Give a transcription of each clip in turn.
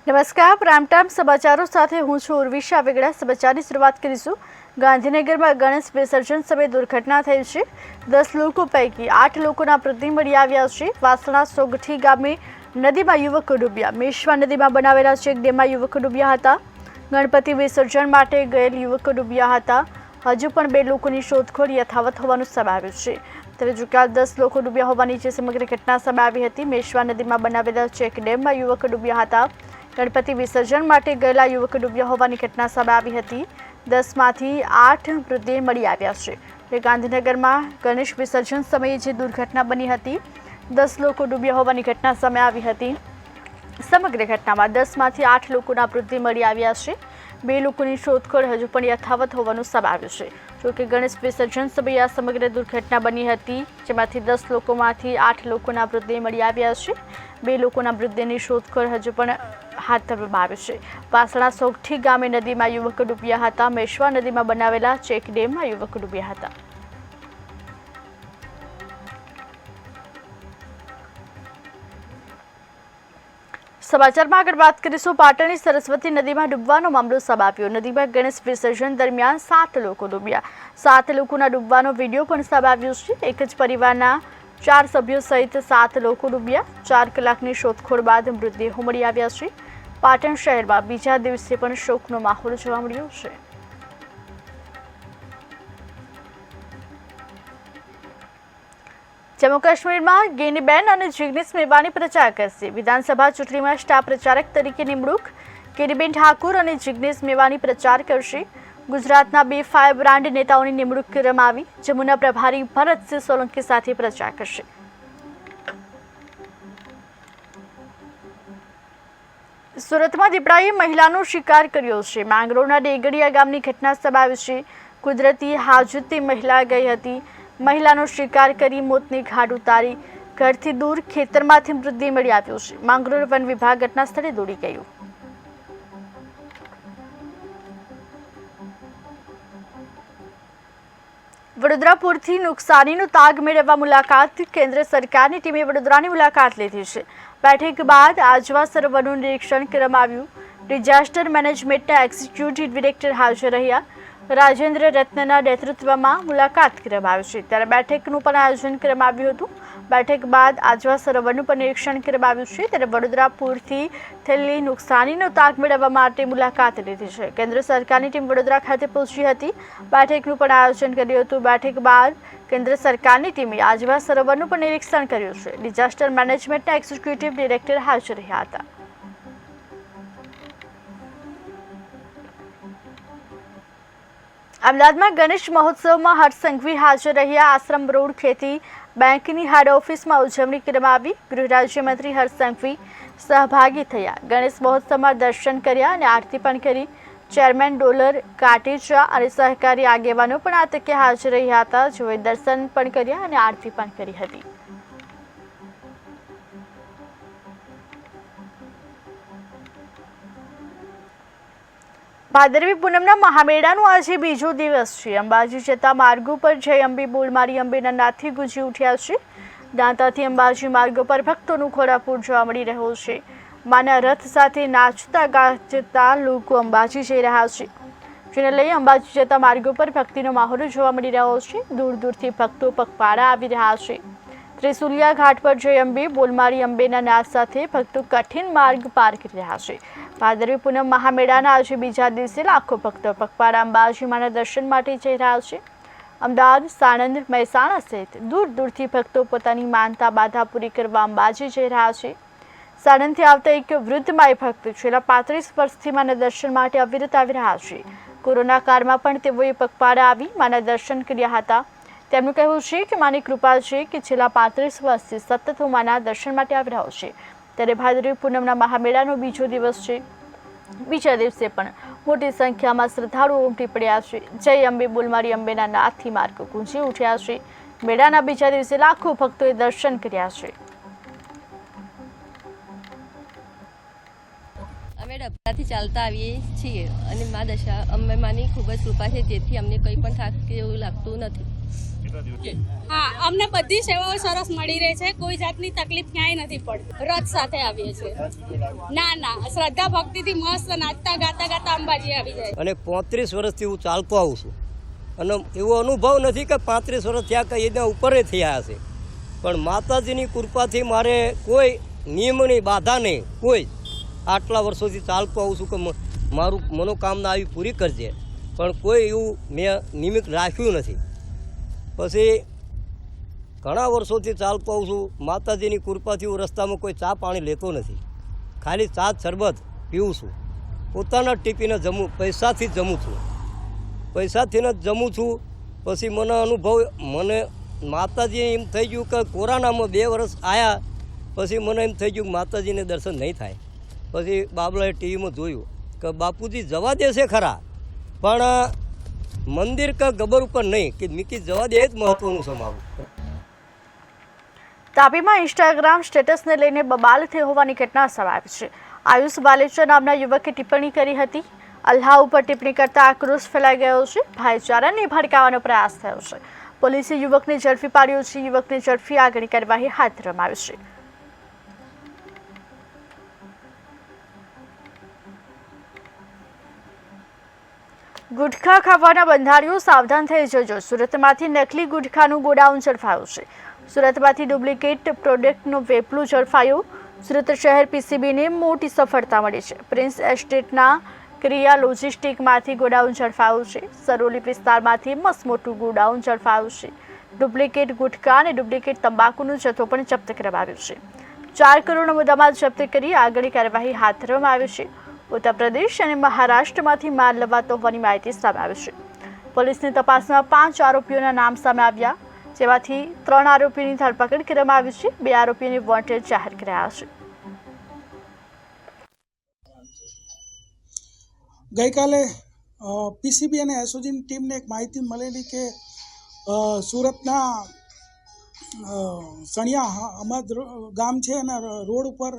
નમસ્કાર, prime time સમાચારો સાથે હું છું ઉર્વિશા વેગડા। સમાચારની શરૂઆત કરીશું। ગાંધીનગરમાં ગણેશ વિસર્જન સમયે દુર્ઘટના થઈ છે। 10 લોકો પૈકી 8 લોકોના મૃતદેહ મળી આવ્યા છે। વાસણા સોગઠી ગામે નદીમાં યુવકો ડૂબ્યા। મેશ્વા નદીમાં બનાવેલા ચેક ડેમમાં યુવકો ડૂબ્યા હતા। ગણપતિ વિસર્જન માટે ગયેલ યુવકો ડૂબ્યા હતા। હજુ પણ 2 લોકોની શોધખોળ યથાવત હોવાનું સામે આવ્યું છે। ત્યારે જો કે 10 લોકો ડૂબ્યા હોવાની જે સમગ્ર ઘટના સામે આવી હતી। મેશ્વા નદીમાં બનાવેલા ચેક ડેમમાં યુવકો ડૂબ્યા હતા। ગણપતિ વિસર્જન માટે ગયેલા યુવકો ડૂબ્યા હોવાની ઘટના સામે આવી હતી। 10 માંથી 8 મૃતદેહ મળી આવ્યા છે। ગાંધીનગરમાં ગણેશ વિસર્જન સમયે જે દુર્ઘટના બની હતી, 10 લોકો ડૂબ્યા હોવાની ઘટના સામે આવી હતી। સમગ્ર ઘટનામાં 10 માંથી 8 લોકોના મૃતદેહ મળી આવ્યા છે। 2 લોકોની શોધખોળ હજુ પણ યથાવત હોવાનું સામે આવ્યું છે। જોકે ગણેશ વિસર્જન સમયે આ સમગ્ર દુર્ઘટના બની હતી, જેમાંથી 10 લોકોમાંથી 8 લોકોના મૃતદેહ મળી આવ્યા છે। 2 લોકોના મૃતદેહની શોધખોળ હજુ પણ હાથ ધરવામાં આવી છે। વાસણા સોગઠી ગામે નદીમાં યુવકો ડૂબ્યા હતા। મેશ્વા નદીમાં બનાવેલા ચેક ડેમમાં યુવકો ડૂબ્યા હતા। સમાચારમાં આગળ વાત કરીશું। પાટણની સરસ્વતી નદીમાં ડૂબવાનો મામલો સામે આવ્યો। નદીમાં ગણેશ વિસર્જન દરમિયાન 7 લોકો ડૂબ્યા। 7 લોકોના ડૂબવાનો વિડીયો પણ સામે આવ્યો છે। એક જ પરિવારના 4 સભ્યો સહિત 7 લોકો ડૂબ્યા। 4 કલાકની શોધખોળ બાદ મૃતદેહો મળી આવ્યા છે। પાટણ શહેરમાં બીજા દિવસે પણ શોકનો માહોલ જોવા મળ્યો છે। જમ્મુ કાશ્મીરમાં ગેનીબેન અને જિગ્નેશ મેવાની પ્રચાર કરશે। વિધાનસભા ચૂંટણીમાં સ્ટાર પ્રચારક તરીકે નિમણૂક। ગેનીબેન ઠાકુર અને જિગ્નેશ મેવાની પ્રચાર કરશે। ગુજરાતના 2 ફાયર બ્રાન્ડ નેતાઓની નિમણૂક કરવામાં આવી। જમ્મુના પ્રભારી ભરતસિંહ સોલંકી સાથે પ્રચાર કરશે। સુરતમાં દીપડાએ મહિલાનો શિકાર કર્યો છે। માંગરોળના ડેગડિયા ગામની ઘટના સામે આવી છે। કુદરતી હાજતે મહિલા ગઈ હતી। મહિલાનો શિકાર કરી મોતની ઘાટ ઉતારી ઘરથી દૂર ખેતરમાંથી મૃતદેહ મળી આવ્યો છે। માંગરોળ વન વિભાગ ઘટના સ્થળે દોડી ગયું। વડોદરા પૂરથી નુકસાનીનો તાગ મેળવવા મુલાકાત। કેન્દ્ર સરકારની ટીમે વડોદરાની મુલાકાત લીધી છે। બેઠક બાદ આજવા સરોવરનું નિરીક્ષણ કરવામાં આવ્યું। ડિઝાસ્ટર મેનેજમેન્ટના એક્ઝિક્યુટિવ ડિરેક્ટર હાજર રહ્યા। રાજેન્દ્ર રત્નના નેતૃત્વમાં મુલાકાત કરવામાં આવી છે। ત્યારે બેઠકનું પણ આયોજન કરવામાં આવ્યું હતું। બેઠક બાદ આજવા સરોવરનું પણ નિરીક્ષણ કરવામાં આવ્યું છે। ત્યારે વડોદરા પૂરથી થયેલી નુકસાનીનો તાગ મેળવવા માટે મુલાકાત લીધી છે। કેન્દ્ર સરકારની ટીમ વડોદરા ખાતે પહોંચી હતી। બેઠકનું પણ આયોજન કર્યું હતું। બેઠક બાદ કેન્દ્ર સરકારની ટીમે આજવા સરોવરનું પણ નિરીક્ષણ કર્યું છે। ડિઝાસ્ટર મેનેજમેન્ટના એક્ઝિક્યુટિવ ડિરેક્ટર હાજર રહ્યા હતા। અમદાવાદમાં ગણેશ મહોત્સવમાં હર્ષ સંઘવી હાજર રહ્યા। આશ્રમ રોડ ખેતી બેંકની હેડ ઓફિસમાં ઉજવણી કરવામાં આવી। ગૃહ રાજ્યમંત્રી હર્ષ સંઘવી સહભાગી થયા। ગણેશ મહોત્સવમાં દર્શન કર્યા અને આરતી પણ કરી। ચેરમેન ડોલર કાટેચા અને સહકારી આગેવાનો પણ આ તકે હાજર રહ્યા હતા, જેઓએ દર્શન પણ કર્યા અને આરતી પણ કરી હતી। ભાદરવી પૂનમના મહામેળાનો આજે બીજો દિવસ છે। અંબાજી જતા માર્ગો પર જય અંબે બોલ મારી અંબેના નાદથી ગુંજી ઉઠ્યા છે। દાંતાથી અંબાજી માર્ગો પર ભક્તોનું ઘોડાપૂર જોવા મળી રહ્યો છે। માના રથ સાથે નાચતા ગાજતા લોકો અંબાજી જઈ રહ્યા છે, જેને લઈ અંબાજી જતા માર્ગો પર ભક્તિનો માહોલ જોવા મળી રહ્યો છે। દૂર દૂરથી ભક્તો પગપાળા આવી રહ્યા છે। ત્રિશુલિયા ઘાટ પર જય અંબે બોલ મારી અંબેના નાદ સાથે ભક્તો કઠિન માર્ગ પાર કરી રહ્યા છે। ભાદરવી પૂનમ મહામેળાના આજે બીજા દિવસે લાખો ભક્તો પગપાળા અંબાજી માના દર્શન માટે જઈ રહ્યા છે। અમદાવાદ, સાણંદ, મહેસાણા સહિત દૂર દૂરથી ભક્તો પોતાની માનતા બાધા પૂરી કરવા અંબાજી જઈ રહ્યા છે। સાણંદથી આવતા એક વૃદ્ધ માય ભક્ત છેલ્લા 35 વર્ષથી માના દર્શન માટે અવિરત આવી રહ્યા છે। કોરોના કાળમાં પણ તેઓએ પગપાળા આવી માના દર્શન કર્યા હતા। તેમનું કહેવું છે કે માની કૃપા છે કે છેલ્લા 35 વર્ષથી સતત હું માના દર્શન માટે આવી રહ્યો છે। ત્યારે ભાદરવી પૂનમના મહામેળાનો બીજો દિવસ છે। બીજા દિવસે પણ મોટી સંખ્યામાં શ્રદ્ધાળુઓ ઉમટી પડ્યા છે। જય અંબે બોલ મારી અંબેના નાદથી માર્ગો ગુંજી ઉઠ્યા છે। મેળાના બીજા દિવસે લાખો ભક્તોએ દર્શન કર્યા છે। અમે ડબલાથી ચાલતા આવીએ છીએ અને મા દશા અંબે માની ખૂબ જ કૃપા છે, જેથી અમને કંઈ પણ થાક કે એવું લાગતું નથી। હા, અમને બધી સેવાઓ સરસ મળી રહે છે. કોઈ જાતની તકલીફ ક્યાંય નથી પડતી. રથ સાથે આવીએ છીએ. ના, શ્રદ્ધા ભક્તિથી મસ્ત નાચતા ગાતા અંબાજી આવી જાય. અને 35 વર્ષથી હું ચાલતો આવું છું અને એવો અનુભવ નથી કે 35 વર્ષ થયા કે એના ઉપર થયા હશે, પણ માતાજીની કૃપાથી મારે કોઈ નિયમની બાધા નહીં, કોઈ આટલા વર્ષોથી ચાલતો આવું છું કે મારું મનોકામના આવી પૂરી કરજે, પણ કોઈ એવું મેં નિમિત્ત રાખ્યું નથી. પછી ઘણા વર્ષોથી ચાલતો આવું છું. માતાજીની કૃપાથી હું રસ્તામાં કોઈ ચા પાણી લેતો નથી, ખાલી ચા શરબત પીવું છું. પોતાના ટીપીને જમું, પૈસાથી જ જમું છું, પૈસાથી જ જમું છું. પછી મને માતાજી એમ થઈ ગયું કે કોરોનામાં 2 વર્ષ આવ્યા પછી મને એમ થઈ ગયું કે માતાજીને દર્શન નહીં થાય. પછી બાબલાએ ટીવીમાં જોયું કે બાપુજી જવા દેશે ખરા, પણ મંદિર કે ગબર ઉપર નહીં, કે મીકી જવા દે જ મહત્વનું છે મારું. તાપીમાં ઇન્સ્ટાગ્રામ સ્ટેટસને લઈને બબાલ થઈ હોવાની ઘટના સામે આવી છે. આયુષ બાલેચર નામના યુવકે ટિપ્પણી કરી હતી. અલ્લાહ ઉપર ટિપ્પણી કરતા આક્રોશ ફેલાઈ ગયો છે. ભાઈચારાને ભડકાવવાનો પ્રયાસ થયો છે. પોલીસે યુવકને ઝડપી પાડ્યો છે. યુવકને ઝડપી આગળની કાર્યવાહી હાથ ધરવામાં આવી છે. ગુટખા ખાવાના બંધારીઓ સાવધાન થઈ જજો. સુરતમાંથી નકલી ગુટખાનું ગોડાઉન ઝડપાયું છે. સુરતમાંથી ડુપ્લિકેટ પ્રોડક્ટનું વેપલું ઝડપાયું. સુરત શહેર પીસીબીને મોટી સફળતા મળી છે. પ્રિન્સ એસ્ટેટના ક્રિયા લોજિસ્ટિકમાંથી ગોડાઉન ઝડપાયું છે. સરોલી વિસ્તારમાંથી મસમોટું ગોડાઉન ઝડપાયું છે. ડુપ્લિકેટ ગુટખા અને ડુપ્લિકેટ તંબાકુનો જથ્થો પણ જપ્ત કરવામાં આવ્યો છે. 4 કરોડનો મુદ્દામાલ જપ્ત કરી આગળની કાર્યવાહી હાથ ધરવામાં આવી છે. ઉત્તર પ્રદેશ અને મહારાષ્ટ્રમાંથી માલ લવાતો હોવાની માહિતી સામે આવી છે. પોલીસની તપાસમાં 5 આરોપીઓના નામ સામે આવ્યા, જેમાંથી 3 આરોપીની ધરપકડ કરવામાં આવી છે. 2 આરોપીઓને વોન્ટેડ જાહેર કરાયા છે. ગઈકાલે પીસીબી અને એસઓજીની ટીમને એક માહિતી મળેલી કે સુરતના સણિયા અમદ ગામ છે અને રોડ ઉપર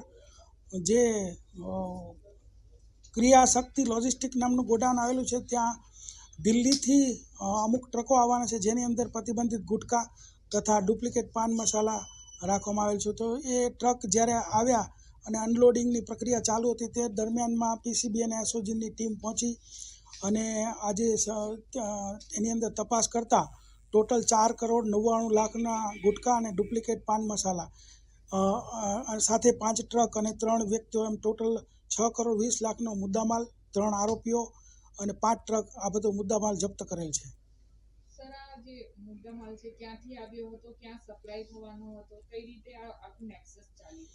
જે ક્રિયા શક્તિ લોજિસ્ટિક નામનું ગોડાઉન આવેલું છે, ત્યાં દિલ્હીથી અમુક ટ્રકો આવવાના છે, જેની અંદર પ્રતિબંધિત ગુટખા તથા ડુપ્લિકેટ પાન મસાલા રાખવામાં આવેલ છે. તો એ ટ્રક જ્યારે આવ્યા અને અનલોડિંગની પ્રક્રિયા ચાલુ હતી, તે દરમિયાનમાં પીસીબી અને એસઓજીની ટીમ પહોંચી અને આજે એની અંદર તપાસ કરતાં ટોટલ 4 કરોડ 99 લાખના ગુટખા અને ડુપ્લિકેટ પાન મસાલા સાથે 5 ટ્રક અને 3 વ્યક્તિઓ, એમ ટોટલ 6 કરોડ 20 લાખનો મુદ્દામાલ, 3 આરોપીઓ અને 5 ટ્રક, આ બધો મુદ્દામાલ જપ્ત કરેલ છે. સર, આ જે મુદ્દામાલ છે ક્યાંથી આવ્યો હતો, ક્યાં સપ્લાય થવાનો હતો, કઈ રીતે આ આખું નેક્સસ ચાલ્યું?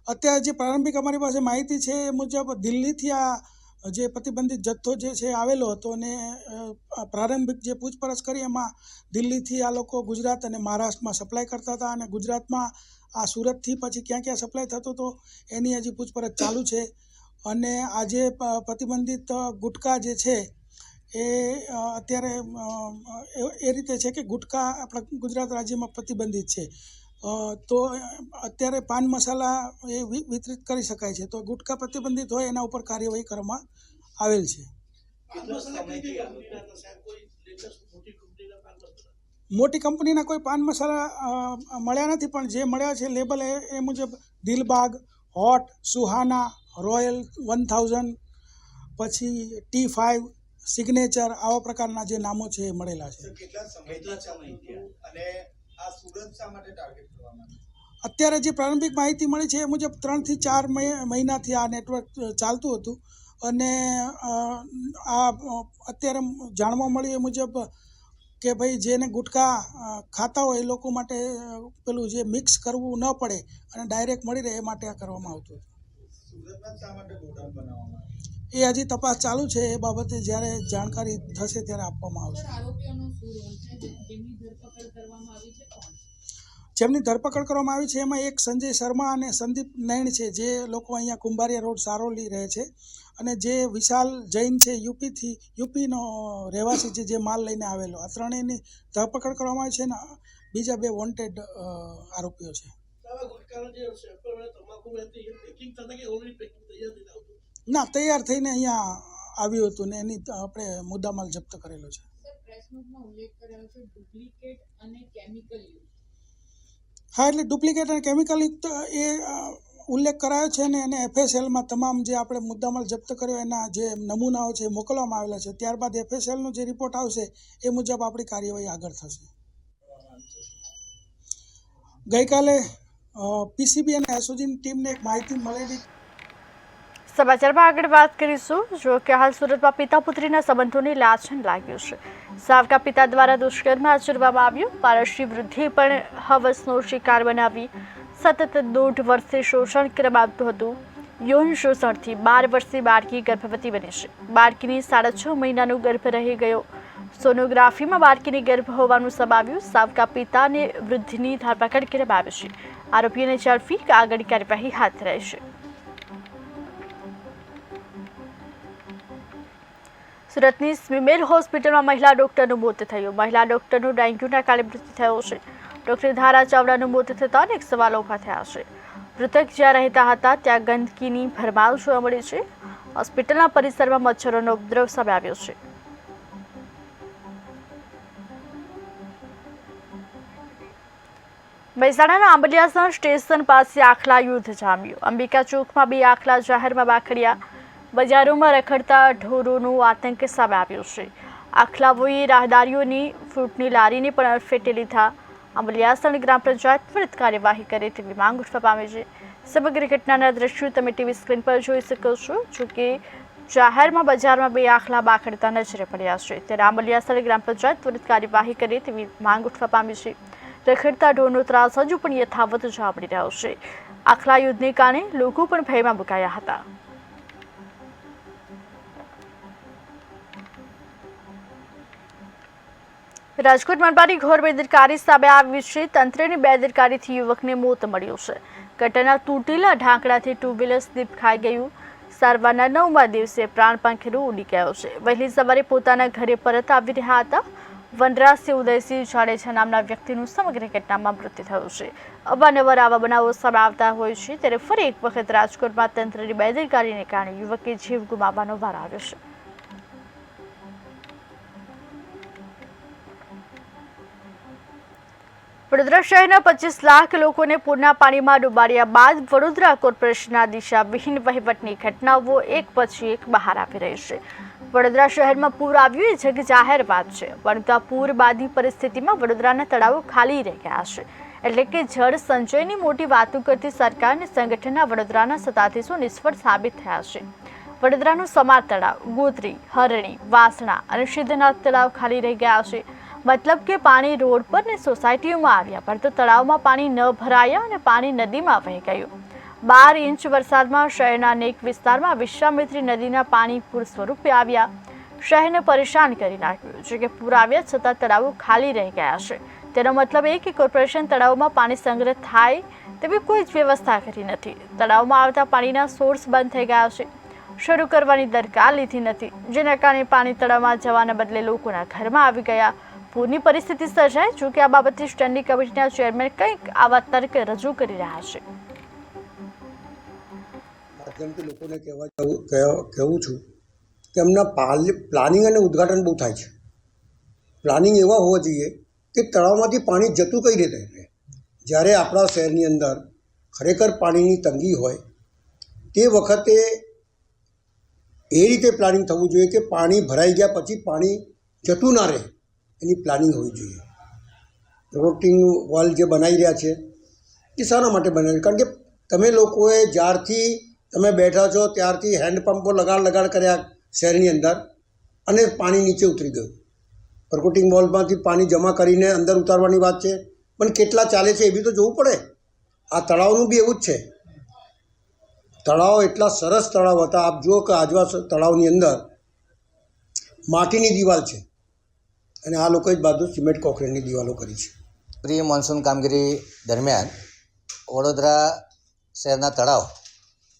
અત્યારે જે પ્રારંભિક અમારી પાસે માહિતી છે એ મુજબ દિલ્હીથી આ જે પ્રતિબંધિત જથ્થો જે છે આવેલો હતો અને પ્રારંભિક જે પૂછપરછ કરી એમાં દિલ્હીથી આ લોકો ગુજરાત અને મહારાષ્ટ્રમાં સપ્લાય કરતા હતા અને ગુજરાતમાં આ સુરતથી પછી ક્યાં ક્યાં સપ્લાય થતો હતો એની હજી પૂછપરછ ચાલુ છે. અને આજે પ્રતિબંધિત ગુટખા જે છે એ અત્યારે એ રીતે છે કે ગુટખા આપણા ગુજરાત રાજ્યમાં પ્રતિબંધિત છે, તો અત્યારે પાન મસાલા એ વિતરિત કરી શકાય છે. તો ગુટખા પ્રતિબંધિત હોય એના ઉપર કાર્યવાહી કરવામાં આવેલ છે. મોટી કંપનીના કોઈ પાન મસાલા મળ્યા નથી, પણ જે મળ્યા છે લેબલ એ મુજબ દિલબાગ, હોટ, સુહાના, રોયલ 1000, પછી T5, સિગ્નેચર, આવા પ્રકારના જે નામો છે એ મળેલા છે. અત્યારે જે પ્રારંભિક માહિતી મળી છે એ મુજબ 3 થી 4 મહિનાથી આ નેટવર્ક ચાલતું હતું અને આ અત્યારે જાણવા મળ્યું એ મુજબ કે ભાઈ જેને ગુટખા ખાતા હોય એ લોકો માટે પેલું જે મિક્સ કરવું ન પડે અને ડાયરેક્ટ મળી રહે એ માટે આ કરવામાં આવતું હતું. એ હજી તપાસ ચાલુ છે. એ બાબતે જ્યારે જાણકારી થશે ત્યારે આપવામાં આવશે. જેમની ધરપકડ કરવામાં આવી છે એમાં એક સંજય શર્મા અને સંદીપ નૈણ છે, જે લોકો અહીંયા કુંભારિયા રોડ સારોલી રહે છે, અને જે વિશાલ જૈન છે યુપીનો રહેવાસી છે, જે માલ લઈને આવેલો. આ ત્રણેયની ધરપકડ કરવામાં આવી છે અને બીજા 2 વોન્ટેડ આરોપીઓ છે. ના, તૈયાર થઈને અહીંયા આવ્યું હતું ને એની આપણે મુદ્દામાલ જપ્ત કરેલો છે. પ્રેસ નોટમાં ઉલ્લેખ કરાયો છે ડુપ્લિકેટ અને કેમિકલ યુક્ત? હા, એટલે ડુપ્લિકેટ અને કેમિકલયુક્ત એ ઉલ્લેખ કરાયો છે ને એને FSLમાં તમામ જે આપણે મુદ્દામાલ જપ્ત કર્યો એના જે નમૂનાઓ છે એ મોકલવામાં આવેલા છે. ત્યારબાદ FSLનો જે રિપોર્ટ આવશે એ મુજબ આપણી કાર્યવાહી આગળ થશે. ગઈકાલે પીસીબી અને એસઓજીની ટીમને એક માહિતી મળેલી. સમાચારમાં આગળ વાત કરીશું. જો કે હાલ સુરતમાં પિતા પુત્રીના સંબંધોની લાંછન લાગ્યું છે. સાવકા પિતા દ્વારા દુષ્કર્મ આચરવામાં આવ્યું. પારસી વૃદ્ધિ પણ હવસનો શિકાર બનાવી સતત 1.5 વર્ષથી શોષણ કરવામાં આવતું હતું. યૌન શોષણથી 12 વર્ષની બાળકી ગર્ભવતી બની છે. બાળકીની 6.5 મહિનાનો ગર્ભ રહી ગયો. સોનોગ્રાફીમાં બાળકીની ગર્ભ હોવાનું સમાવ્યું. સાવકા પિતાને વૃદ્ધિની ધરપકડ કરવામાં આવી છે. આરોપીઓને ઝડપી આગળની કાર્યવાહી હાથ ધરાઈ છે. સુરતની સ્મીમેર હોસ્પિટલમાં મહિલા ડોક્ટરનું મોત થયું. મહિલા ડોક્ટરનું ડેન્ગ્યુના કારણે મૃત્યુ થયો છે. ડોક્ટર ધારા ચાવડાનું મોત થતાં અનેક સવાલો ઊભા થયા છે. મૃતક જ્યાં રહેતા હતા ત્યાં ગંદકીની ભરમાર જોવા મળી છે. હોસ્પિટલના પરિસરમાં મચ્છરોનો ઉપદ્રવ સામે આવ્યો છે. મહેસાણાના આંબલિયાસણ સ્ટેશન પાસે આખલા યુદ્ધ જામ્યું. અંબિકા ચોકમાં 2 આખલા જાહેરમાં બાખડ્યા. બજારોમાં રખડતા ઢોરોનો આતંક સામે આવ્યો છે. આખલાઓએ રાહદારીઓની ફ્રૂટની લારીને પણ અડફેટે લીધા. આંબલિયાસણ ગ્રામ પંચાયત ત્વરિત કાર્યવાહી કરે તેવી માંગ ઉઠવા પામી છે. સમગ્ર ઘટનાના દ્રશ્યો તમે ટીવી સ્ક્રીન પર જોઈ શકો છો. જોકે જાહેરમાં બજારમાં 2 આખલા બાખડતા નજરે પડ્યા છે. ત્યારે આંબલિયાસણ ગ્રામ પંચાયત ત્વરિત કાર્યવાહી કરે તેવી માંગ ઉઠવા પામી છે. રખડતા ઢોરનો ત્રાસ હજુ પણ યથાવત જોવા મળી રહ્યો છે. આખલા યુદ્ધને કારણે લોકો પણ ભયમાં મુકાયા હતા. રાજકોટ મનપાની ઘોર બેદરકારી સામે આવી છે. તંત્રની બેદરકારીથી યુવકને મોત મળ્યું છે. ગટરના તૂટેલા ઢાંકણાથી 2 વ્હીલર સ્લીપ ખાઈ ગયું. સારવારના 9મા દિવસે પ્રાણ પાંખેડો ઉડી ગયો છે. વહેલી સવારે પોતાના ઘરે પરત આવી રહ્યા હતા. વનરાજસિંહ ઉદયસિંહ જાડેજા નામના વ્યક્તિનું સમગ્ર ઘટનામાં મૃત્યુ થયું છે. અવારનવાર આવા બનાવો સામે આવતા હોય છે. ત્યારે ફરી એક વખત રાજકોટમાં તંત્રની બેદરકારીને કારણે યુવકે જીવ ગુમાવવાનો વાર આવ્યો છે. વડોદરા શહેરના 25 લાખ લોકોને પૂરના પાણીમાં ડૂબાડ્યા બાદ વડોદરા કોર્પોરેશનના દિશાવિહીન વહીવટની ઘટનાઓ એક પછી એક બહાર આવી રહી છે. વડોદરા શહેરમાં પૂર આવ્યું એ જગ જાહેર વાત છે. પરંતુ આ પૂર બાદની પરિસ્થિતિમાં વડોદરાના તળાવો ખાલી રહી ગયા છે. એટલે કે જળ સંચયની મોટી વાતો કરતી સરકાર અને સંગઠનના વડોદરાના સત્તાધીશો નિષ્ફળ સાબિત થયા છે. વડોદરાનું સમાર તળાવ, ગોત્રી, હરણી, વાસણા અને સિદ્ધનાથ તળાવ ખાલી રહી ગયા છે. મતલબ કે પાણી રોડ પર ને સોસાયટીઓમાં આવ્યા પરંતુ તળાવમાં પાણી ન ભરાયા અને પાણી નદીમાં વહી ગયું. 12 ઇંચ વરસાદમાં શહેરના અનેક વિસ્તારમાં વિશ્વામિત્રી નદીના પાણી પૂર સ્વરૂપે આવ્યા. શહેરને પરેશાન કરી નાખ્યું છે કે પૂર આવ્યા છતાં તળાવો ખાલી રહી ગયા છે. તેનો મતલબ એ કે કોર્પોરેશન તળાવમાં પાણી સંગ્રહ થાય તેવી કોઈ જ વ્યવસ્થા કરી નથી. તળાવમાં આવતા પાણીના સોર્સ બંધ થઈ ગયા છે. શરૂ કરવાની દરકાર લીધી નથી, જેના કારણે પાણી તળાવમાં જવાના બદલે લોકોના ઘરમાં આવી ગયા. પૂરની પરિસ્થિતિ સર્જાય. જો કે આ બાબતે સ્ટેન્ડિંગ કમિટીના ચેરમેન કંઈક આવા તર્ક રજૂ કરી રહ્યા છે. માધ્યમથી લોકોને કહેવું છું કે એમના પ્લાનિંગ અને ઉદ્ઘાટન બહુ થાય છે. પ્લાનિંગ એવા હોવા જોઈએ કે તળાવમાંથી પાણી જતું કઈ રીતે રહે. જ્યારે આપણા શહેરની અંદર ખરેખર પાણીની તંગી હોય તે વખતે એ રીતે પ્લાનિંગ થવું જોઈએ કે પાણી ભરાઈ ગયા પછી પાણી જતું ના રહે, એની પ્લાનિંગ હોવી જોઈએ. રોટિંગ વોલ જે બનાવી રહ્યા છે એ શાના માટે બનાવ્યું? કારણ કે તમે લોકોએ જ્યારથી તમે બેઠા છો ત્યારથી હેન્ડપંપો લગાડ કર્યા શહેરની અંદર અને પાણી નીચે ઉતરી ગયું. પરકોટિંગ વોલમાંથી પાણી જમા કરીને અંદર ઉતારવાની વાત છે, પણ કેટલા ચાલે છે એ બી તો જોવું પડે. આ તળાવનું બી એવું જ છે. તળાવ એટલા સરસ તળાવ હતા. આપ જુઓ કે આજવા તળાવની અંદર માટીની દિવાલ છે અને આ લોકોએ જ બાજુ સિમેન્ટ કોન્ક્રીટની દિવાલો કરી છે. પ્રી મોન્સૂન કામગીરી દરમિયાન વડોદરા શહેરના તળાવ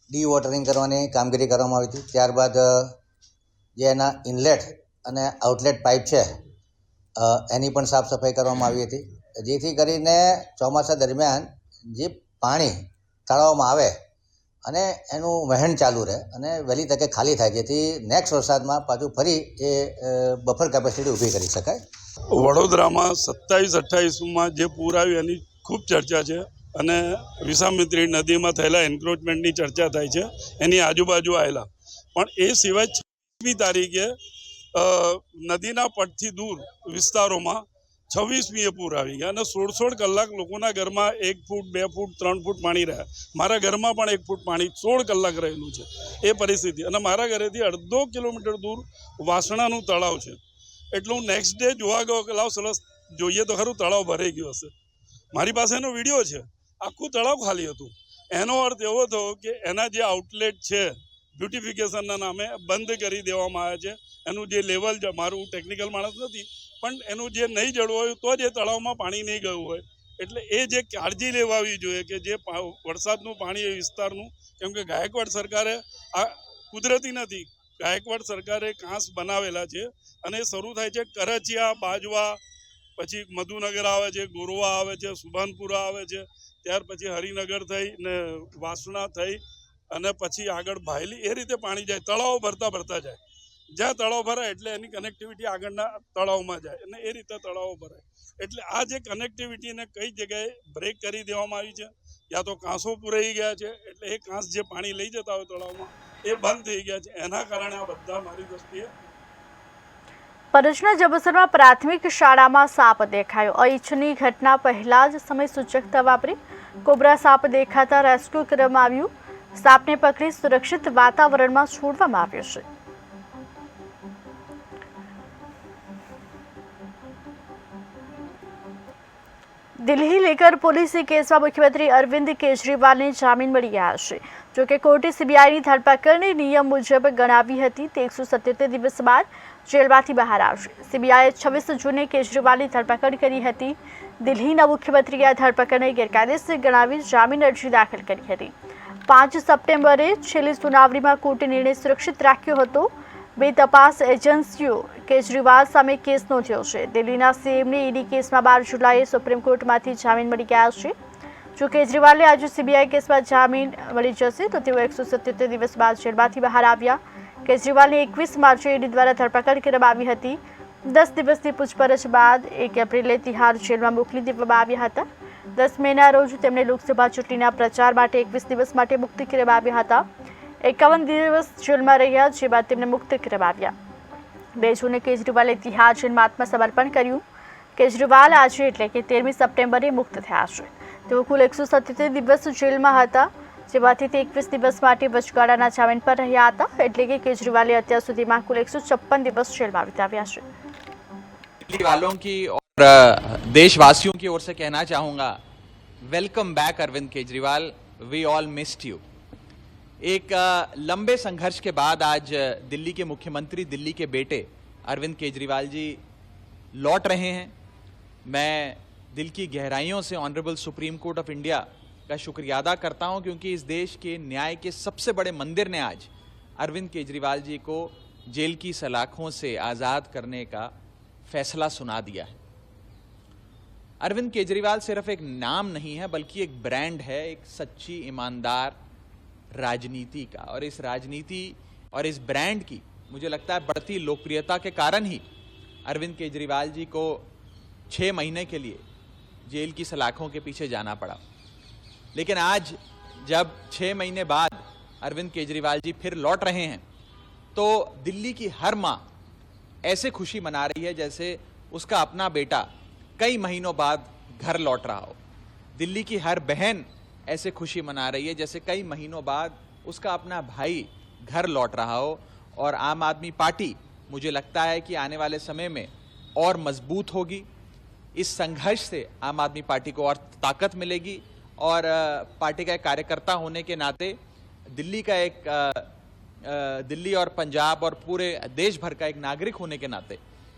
ડી-વોટરિંગ કરવાની કામગીરી કરવામાં આવી હતી. ત્યારબાદ જે એના ઇનલેટ અને આઉટલેટ પાઇપ છે એની પણ સાફ સફાઈ કરવામાં આવી હતી, જેથી કરીને ચોમાસા દરમિયાન જે પાણી તળાવમાં આવે અને એનું વહેણ ચાલુ રહે અને વહેલી તકે ખાલી થાય, જેથી નેક્સ્ટ વરસાદમાં પાછું ફરી એ બફર કેપેસિટી ઊભી કરી શકાય. વડોદરામાં 27-28માં જે પૂર આવ્યું એની ખૂબ ચર્ચા છે અને વિશ્વામિત્રી નદીમાં થયેલા એન્ક્રોચમેન્ટની ચર્ચા થાય છે, એની આજુબાજુ આવેલા. પણ એ સિવાય 26મી તારીખે નદીના પટથી દૂર વિસ્તારોમાં 26મીએ પૂર આવી ગયા અને 16 કલાક લોકોના ઘરમાં 1 ફૂટ 2 ફૂટ 3 ફૂટ પાણી રહ્યા. મારા ઘરમાં પણ 1 ફૂટ પાણી 16 કલાક રહેલું છે એ પરિસ્થિતિ. અને મારા ઘરેથી 1.5 કિલોમીટર દૂર વાસણાનું તળાવ છે. એટલે હું નેક્સ્ટ ડે જોવા ગયો કે લાવ સરસ જોઈએ તો ખરું તળાવ ભરાઈ ગયું હશે. મારી પાસે એનો વિડીયો છે, આખું તળાવ ખાલી હતું. એનો અર્થ એવો થયો કે એના જે આઉટલેટ છે બ્યુટિફિકેશનના નામે બંધ કરી દેવામાં આવ્યા છે. એનું જે લેવલ છે, મારું ટેકનિકલ માણસ નથી પણ એનું જે નહીં જળવું હોય તો જ એ તળાવમાં પાણી નહીં ગયું હોય. એટલે એ જે કાળજી લેવાવી જોઈએ કે જે વરસાદનું પાણી એ વિસ્તારનું, કેમ કે ગાયકવાડ સરકારે આ કુદરતી નથી, ગાયકવાડ સરકારે કાંસ બનાવેલા છે અને એ શરૂ થાય છે કરચિયા, બાજવા, પછી મધુનગર આવે છે, ગોરવા આવે છે, સુભાનપુરા આવે છે, ત્યાર પછી હરિનગર થઈ ને વાસણા થઈ અને પછી આગળ ભાયલી, એ રીતે પાણી જાય. તળાવો ભરતા જાય. જ્યાં તળાવ ભરાય એટલે એની કનેક્ટિવિટી આગળના તળાવમાં જાય અને એ રીતે તળાવો ભરાય. એટલે આ જે કનેક્ટિવિટીને કઈ જગ્યાએ બ્રેક કરી દેવામાં આવી છે, યા તો કાંસો પૂરાઈ ગયા છે, એટલે એ કાંસ જે પાણી લઈ જતા હોય તળાવમાં એ બંધ થઈ ગયા છે. એના કારણે આ બધા મારી દ્રષ્ટિએ. ભરૂચના જબસરમાં પ્રાથમિક શાળામાં સાપ દેખાયો. અનિચ્છનીય ઘટના પહેલા જ સમય સૂચકતા વાપરી કોબરા સાપ દેખાતા રેસ્ક્યુ કરવામાં આવ્યું. સાપને પકડી સુરક્ષિત વાતાવરણમાં છોડવામાં આવ્યો છે. દિલ્હી લીકર પોલીસે કેસમાં મુખ્યમંત્રી અરવિંદ કેજરીવાલને જામીન મળી ગયા છે. જોકે કોર્ટે સીબીઆઈની ધરપકડને નિયમ મુજબ ગણાવી હતી. તે 177 દિવસ બાદ જેલમાંથી બહાર આવશે. સીબીઆઈએ 26 જૂને કેજરીવાલની ધરપકડ કરી હતી. દિલ્હીના મુખ્યમંત્રીએ આ ધરપકડને ગેરકાયદેસર ગણાવી જામીન અરજી દાખલ કરી હતી. 5 સપ્ટેમ્બરે છેલ્લી સુનાવણીમાં કોર્ટે નિર્ણય સુરક્ષિત રાખ્યો હતો. 2 તપાસ એજન્સીઓ કેજરીવાલ સામે કેસ નોંધ્યો છે. દિલ્હીના સીએમને ઈડી કેસમાં 12 જુલાઈએ સુપ્રીમ કોર્ટમાંથી જામીન મળી ગયા છે. જો કેજરીવાલને આજે સીબીઆઈ કેસમાં જામીન મળી જશે તો તેઓ 177 દિવસ બાદ જેલમાંથી બહાર આવ્યા. કેજરીવાલની 21 માર્ચે ઈડી દ્વારા ધરપકડ કરવામાં આવી હતી. 10 દિવસની પૂછપરછ બાદ 1 એપ્રિલે તિહાર જેલમાં મોકલી દેવામાં આવ્યા હતા. 10 મેના રોજ તેમને લોકસભા ચૂંટણીના પ્રચાર માટે 21 દિવસ માટે મુક્ત કરવામાં આવ્યા હતા. 51 દિવસ જેલમાં રહ્યા, જે બાદ તેમને મુક્ત કરવામાં આવ્યા. 2 જૂને કેજરીવાલે તિહાર જેલમાં આત્મસમર્પણ કર્યું. કેજરીવાલ આજે એટલે કે 13મી સપ્ટેમ્બરે મુક્ત થયા છે. તેઓ કુલ 177 દિવસ જેલમાં હતા, જેમાંથી તે 21 દિવસ માટે વચગાળાના જામીન પર રહ્યા હતા. એટલે કે કેજરીવાલે અત્યાર સુધીમાં કુલ 156 દિવસ જેલમાં વિતાવ્યા છે. दिल्ली वालों की और देशवासियों की ओर से कहना चाहूँगा, welcome back Arvind Kejriwal, we all missed you. एक लंबे संघर्ष के बाद आज दिल्ली के मुख्यमंत्री, दिल्ली के बेटे अरविंद केजरीवाल जी लौट रहे हैं. मैं दिल की गहराइयों से honourable supreme court of India का शुक्रिया अदा करता हूं, क्योंकि इस देश के न्याय के सबसे बड़े मंदिर ने आज अरविंद केजरीवाल जी को जेल की सलाखों से आज़ाद करने का फैसला सुना दिया है. अरविंद केजरीवाल सिर्फ एक नाम नहीं है, बल्कि एक ब्रांड है, एक सच्ची ईमानदार राजनीति का. और इस राजनीति और इस ब्रांड की मुझे लगता है बढ़ती लोकप्रियता के कारण ही अरविंद केजरीवाल जी को 6 महीने के लिए जेल की सलाखों के पीछे जाना पड़ा. लेकिन आज जब 6 महीने बाद अरविंद केजरीवाल जी फिर लौट रहे हैं, तो दिल्ली की हर माँ ऐसे खुशी मना रही है जैसे उसका अपना बेटा कई महीनों बाद घर लौट रहा हो. दिल्ली की हर बहन ऐसे खुशी मना रही है जैसे कई महीनों बाद उसका अपना भाई घर लौट रहा हो. और आम आदमी पार्टी मुझे लगता है कि आने वाले समय में और मजबूत होगी. इस संघर्ष से आम आदमी पार्टी को और ताकत मिलेगी. और पार्टी का एक कार्यकर्ता होने के नाते दिल्ली का एक दिल्ली और पंजाब और पूरे देश भर का एक नागरिक होने के नाते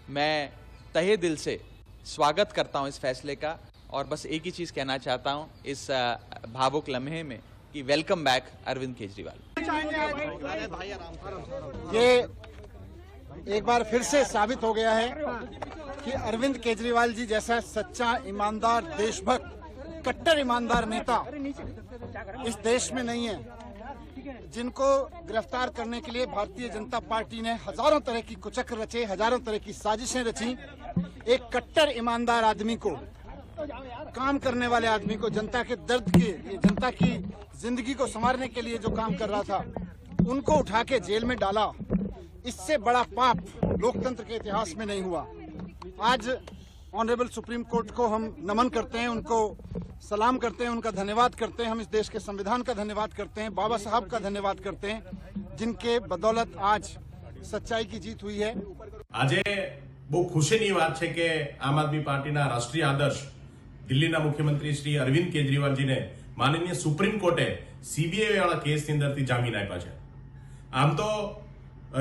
मैं तहे दिल से स्वागत करता हूं इस फैसले का. और बस एक ही चीज़ कहना चाहता हूं इस भावुक लम्हे में कि वेलकम बैक अरविंद केजरीवाल. ये एक बार फिर से साबित हो गया है कि अरविंद केजरीवाल जी जैसा सच्चा ईमानदार देशभक्त कट्टर ईमानदार नेता इस देश में नहीं है. जिनको गिरफ्तार करने के लिए भारतीय जनता पार्टी ने हजारों तरह की कुचक्र रचे, हजारों तरह की साजिशें रची। एक कट्टर ईमानदार आदमी को, काम करने वाले आदमी को, जनता के दर्द के, जनता की जिंदगी को संवारने के लिए जो काम कर रहा था, उनको उठा के जेल में डाला। इससे बड़ा पाप लोकतंत्र के इतिहास में नहीं हुआ। आज ऑनरेबल सुप्रीम कोर्ट को हम नमन करते हैं, उनको सलाम करते हैं, उनका धन्यवाद करते हैं। हम इस देश के संविधान का धन्यवाद करते हैं, बाबा साहब का धन्यवाद करते हैं, जिनके बदौलत आज सच्चाई की जीत हुई है। આજે બહુ ખુશીની વાત છે કે આમ આદમી પાર્ટીના રાષ્ટ્રીય આદર્શ દિલ્હીના મુખ્યમંત્રી શ્રી અરવિંદ કેજરીવાલજીને માનનીય સુપ્રીમ કોર્ટે સીબીઆઈ વાળા કેસની અંદરથી જામીન આપ્યા છે। આમ તો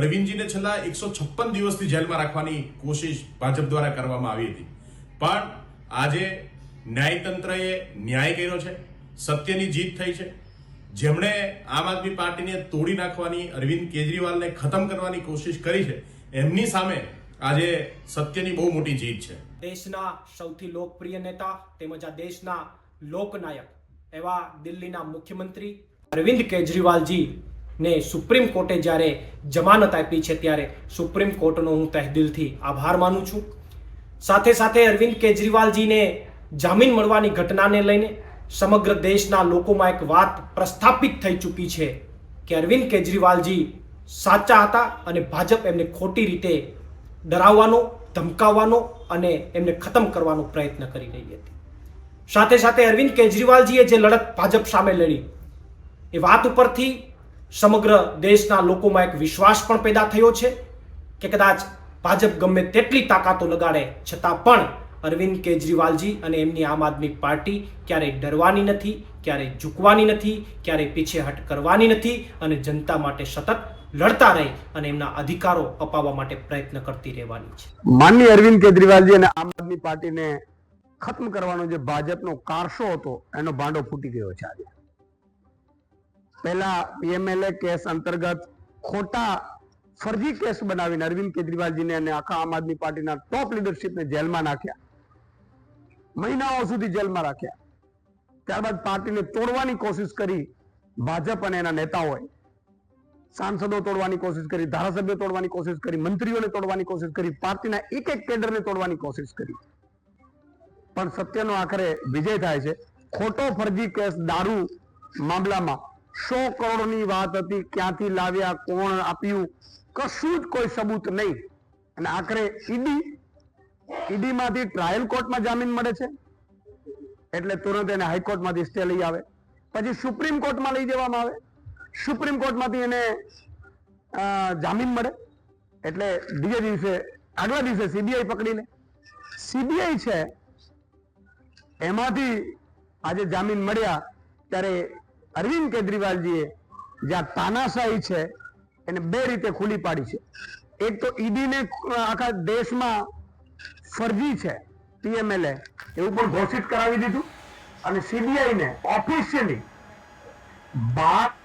અરવિંદજીને છેલ્લા 156 દિવસથી જેલમાં રાખવાની કોશિશ ભાજપ દ્વારા કરવામાં આવી હતી, પણ આજે ન્યાયતંત્રએ ન્યાય કર્યો છે, સત્યની જીત થઈ છે। જેમણે આમ આદમી પાર્ટીને તોડી નાખવાની, અરવિંદ કેજરીવાલને ખતમ કરવાની કોશિશ કરી છે, એમની સામે આજે સત્યની બહુ મોટી જીત છે। દેશના સૌથી લોકપ્રિય નેતા તેમજ આ દેશના લોકનાયક એવા દિલ્હીના મુખ્યમંત્રી અરવિંદ કેજરીવાલજી ને સુપ્રીમ કોર્ટે જ્યારે જમાનત આપી છે ત્યારે સુપ્રીમ કોર્ટનો હું તહેદિલથી આભાર માનું છું। સાથે સાથે અરવિંદ કેજરીવાલજીને જામીન મળવાની ઘટનાને લઈને સમગ્ર દેશના લોકોમાં એક વાત પ્રસ્થાપિત થઈ ચૂકી છે કે અરવિંદ કેજરીવાલજી સાચા હતા અને ભાજપ એમને ખોટી રીતે ડરાવવાનો, ધમકાવવાનો અને એમને ખતમ કરવાનો પ્રયત્ન કરી રહી હતી। સાથે સાથે અરવિંદ કેજરીવાલજીએ જે લડત ભાજપ સામે લડી એ વાત ઉપરથી સમગ્ર દેશના લોકોમાં એક વિશ્વાસ પણ પેદા થયો છે કે કદાચ ભાજપ ગમે તેટલી તાકાતો લગાડે છતાં પણ અરવિંદ કેજરીવાલજી અને એમની આમ આદમી પાર્ટી ક્યારેય ડરવાની નથી, ક્યારેય ઝૂકવાની નથી, ક્યારેય પીછેહટ કરવાની નથી અને જનતા માટે સતત લડતા રહી અને એમના અધિકારો અપાવવા માટે પ્રયત્ન કરતી રહેવાની છે। માનનીય અરવિંદ કેજરીવાલજી અને આમ આદમી પાર્ટીને ખત્મ કરવાનો જે ભાજપનો કારસો હતો એનો ભાંડો ફૂટી ગયો છે। આજે પહેલા પીએમએલએ કેસ અંતર્ગત ખોટા ફરજી કેસ બનાવીને અરવિંદ કેજરીવાલજીને અને આખા આમ આદમી પાર્ટીના ટોપ લીડરશીપને જેલમાં નાખ્યા, મહિનાઓ સુધી જેલમાં રાખ્યા। ત્યારબાદ પાર્ટીને તોડવાની કોશિશ કરી ભાજપ અને એના નેતાઓએ, सांसदों तोड़वानी कोशिश करी, धारासभ्यों तोड़वानी कोशिश करी, मंत्रियों ने तोड़वानी कोशिश करी, पार्टी एक एक केडर ने तोड़वानी कोशिश करी, पण सत्यनो आखरे विजय थाय छे। खोटो फर्जी केस दारू मामलामां 100 करोड़नी वात हती, क्यांथी लाव्या, कोण आप्युं, कशुं ज कोई सबूत नहीं अने आखरे ईडी मांथी ट्रायल कोर्ट में जामीन मळे छे एटले तुरंत एने हाईकोर्ट मांथी स्टे लई आवे, पछी सुप्रीम कोर्ट में लई जवामां आवे, सुप्रीम कोर्ट मांथी एने जामीन मळे एटले बीजे दिवसे આગલા દિવસે સીબીઆઈ પકડી લે। સીબીઆઈ છે એમાંથી આજે જામીન મળ્યા ત્યારે અરવિંદ કેજરીવાલજીએ જે તાનાશાહી છે એને બે રીતે ખુલ્લી પાડી છે। એક તો ઈડીને આખા દેશમાં ફરજી છે પીએમએલએ એવું પણ ઘોષિત કરાવી દીધું અને સીબીઆઈને ઓફિશિયલી 12